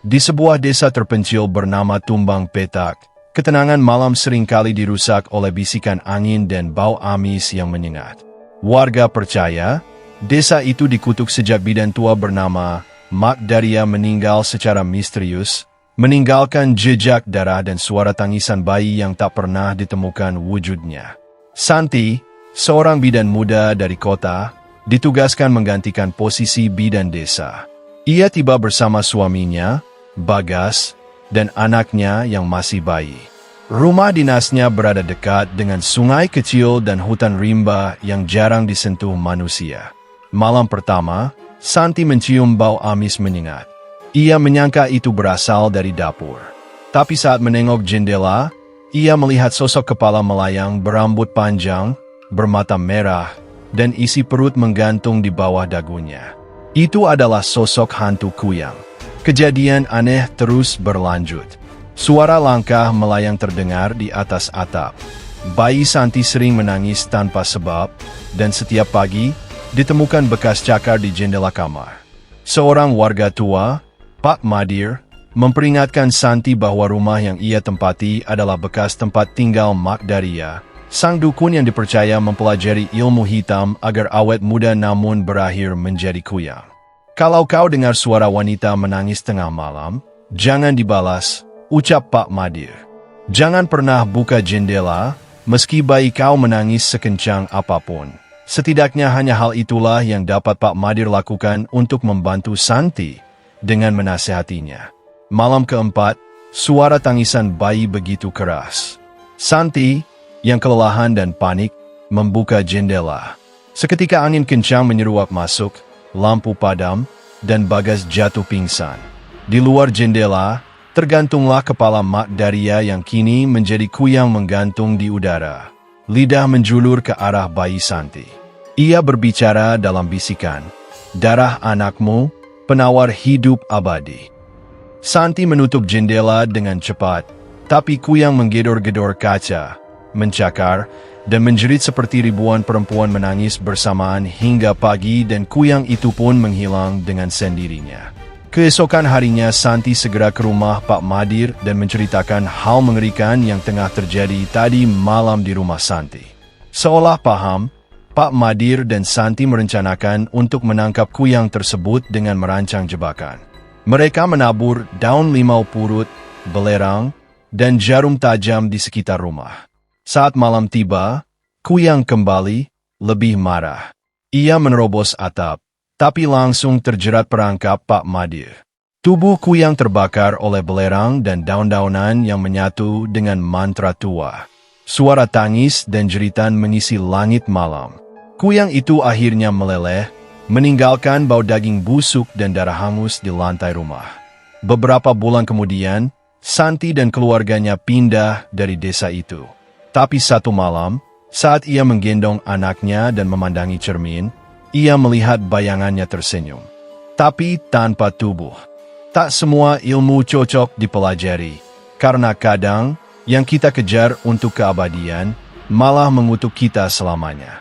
Di sebuah desa terpencil bernama Tumbang Petak, ketenangan malam seringkali dirusak oleh bisikan angin dan bau amis yang menyengat. Warga percaya, desa itu dikutuk sejak bidan tua bernama Mak Daria meninggal secara misterius, meninggalkan jejak darah dan suara tangisan bayi yang tak pernah ditemukan wujudnya. Santi, seorang bidan muda dari kota, ditugaskan menggantikan posisi bidan desa. Ia tiba bersama suaminya, Bagas, dan anaknya yang masih bayi. Rumah dinasnya berada dekat dengan sungai kecil dan hutan rimba yang jarang disentuh manusia. Malam pertama, Santi mencium bau amis menyengat. Ia menyangka itu berasal dari dapur. Tapi saat menengok jendela, ia melihat sosok kepala melayang berambut panjang, bermata merah, dan isi perut menggantung di bawah dagunya. Itu adalah sosok hantu kuyang. Kejadian aneh terus berlanjut. Suara langkah melayang terdengar di atas atap. Bayi Santi sering menangis tanpa sebab, dan setiap pagi ditemukan bekas cakar di jendela kamar. Seorang warga tua, Pak Madir, memperingatkan Santi bahwa rumah yang ia tempati adalah bekas tempat tinggal Mak Daria, sang dukun yang dipercaya mempelajari ilmu hitam agar awet muda namun berakhir menjadi kuyang. Kalau kau dengar suara wanita menangis tengah malam, jangan dibalas, ucap Pak Madir. Jangan pernah buka jendela, meski bayi kau menangis sekencang apapun. Setidaknya hanya hal itulah yang dapat Pak Madir lakukan untuk membantu Santi dengan menasehatinya. Malam keempat, suara tangisan bayi begitu keras. Santi, yang kelelahan dan panik, membuka jendela. Seketika angin kencang menyeruak masuk, lampu padam, dan Bagas jatuh pingsan. Di luar jendela, tergantunglah kepala Mak Daria yang kini menjadi kuyang menggantung di udara. Lidah menjulur ke arah bayi Santi. Ia berbicara dalam bisikan, "Darah anakmu, penawar hidup abadi." Santi menutup jendela dengan cepat, tapi kuyang menggedor-gedor kaca, mencakar, dan menjerit seperti ribuan perempuan menangis bersamaan hingga pagi dan kuyang itu pun menghilang dengan sendirinya. Keesokan harinya Santi segera ke rumah Pak Madir dan menceritakan hal mengerikan yang tengah terjadi tadi malam di rumah Santi. Seolah paham, Pak Madir dan Santi merencanakan untuk menangkap kuyang tersebut dengan merancang jebakan. Mereka menabur daun limau purut, belerang, dan jarum tajam di sekitar rumah. Saat malam tiba, kuyang kembali, lebih marah. Ia menerobos atap, tapi langsung terjerat perangkap Pak Madir. Tubuh kuyang terbakar oleh belerang dan daun-daunan yang menyatu dengan mantra tua. Suara tangis dan jeritan mengisi langit malam. Kuyang itu akhirnya meleleh, meninggalkan bau daging busuk dan darah hangus di lantai rumah. Beberapa bulan kemudian, Santi dan keluarganya pindah dari desa itu. Tapi satu malam, saat ia menggendong anaknya dan memandangi cermin, ia melihat bayangannya tersenyum. Tapi tanpa tubuh. Tak semua ilmu cocok dipelajari, karena kadang yang kita kejar untuk keabadian malah mengutuk kita selamanya.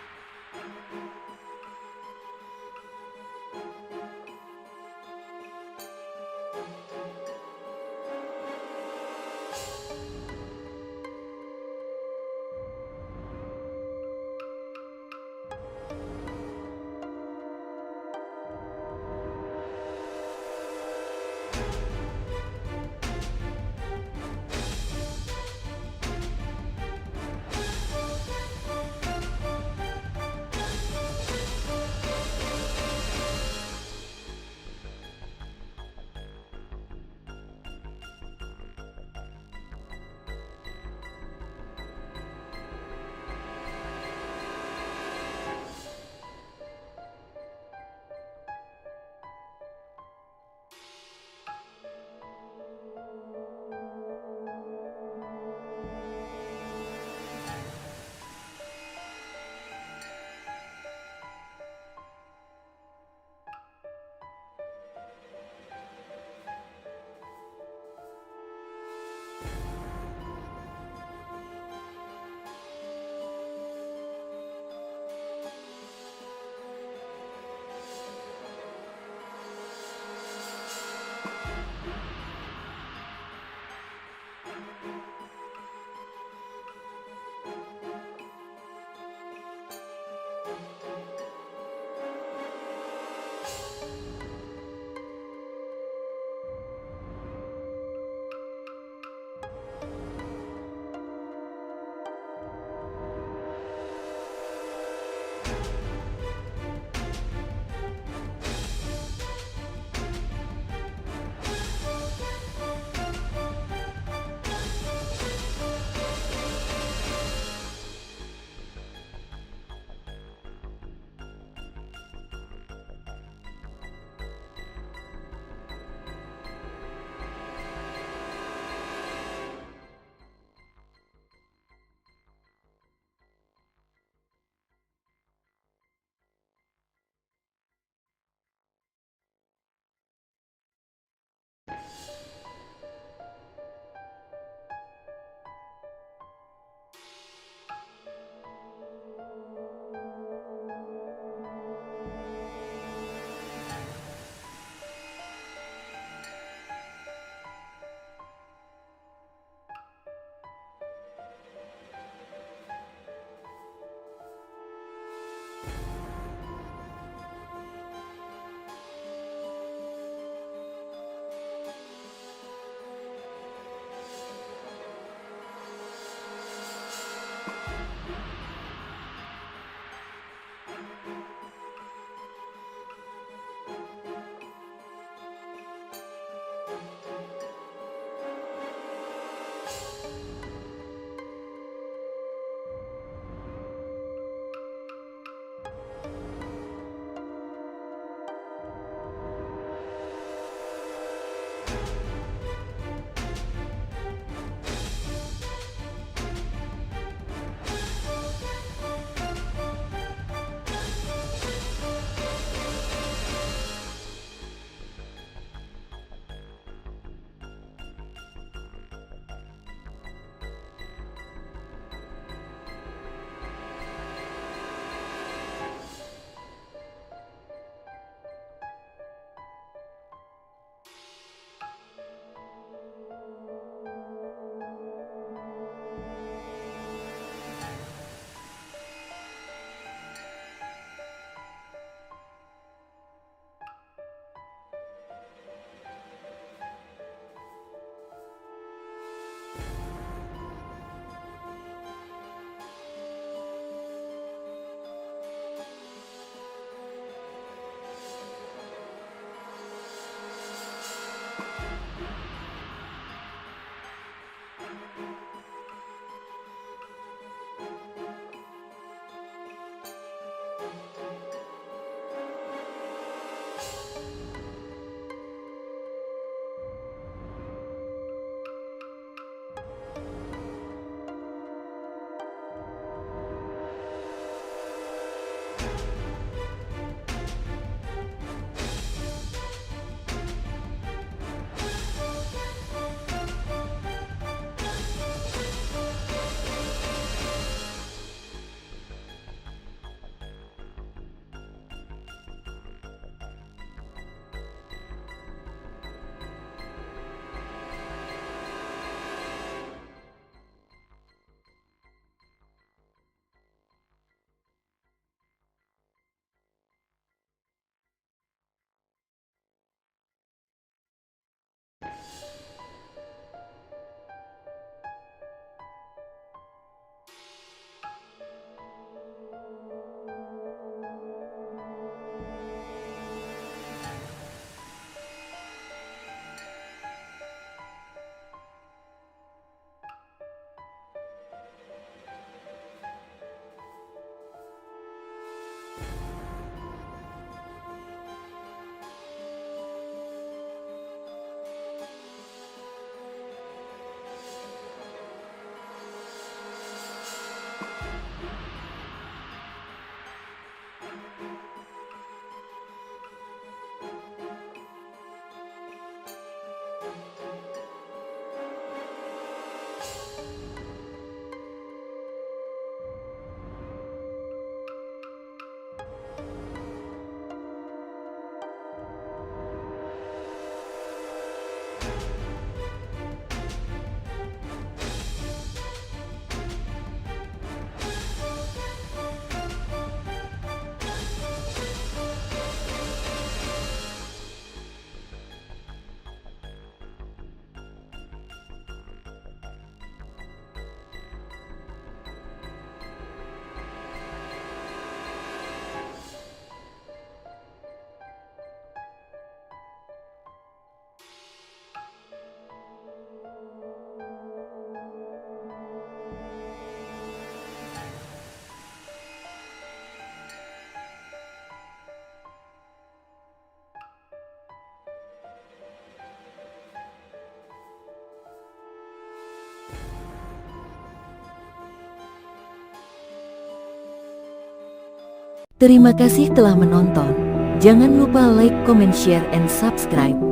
Terima kasih telah menonton. Jangan lupa like, comment, share, and subscribe.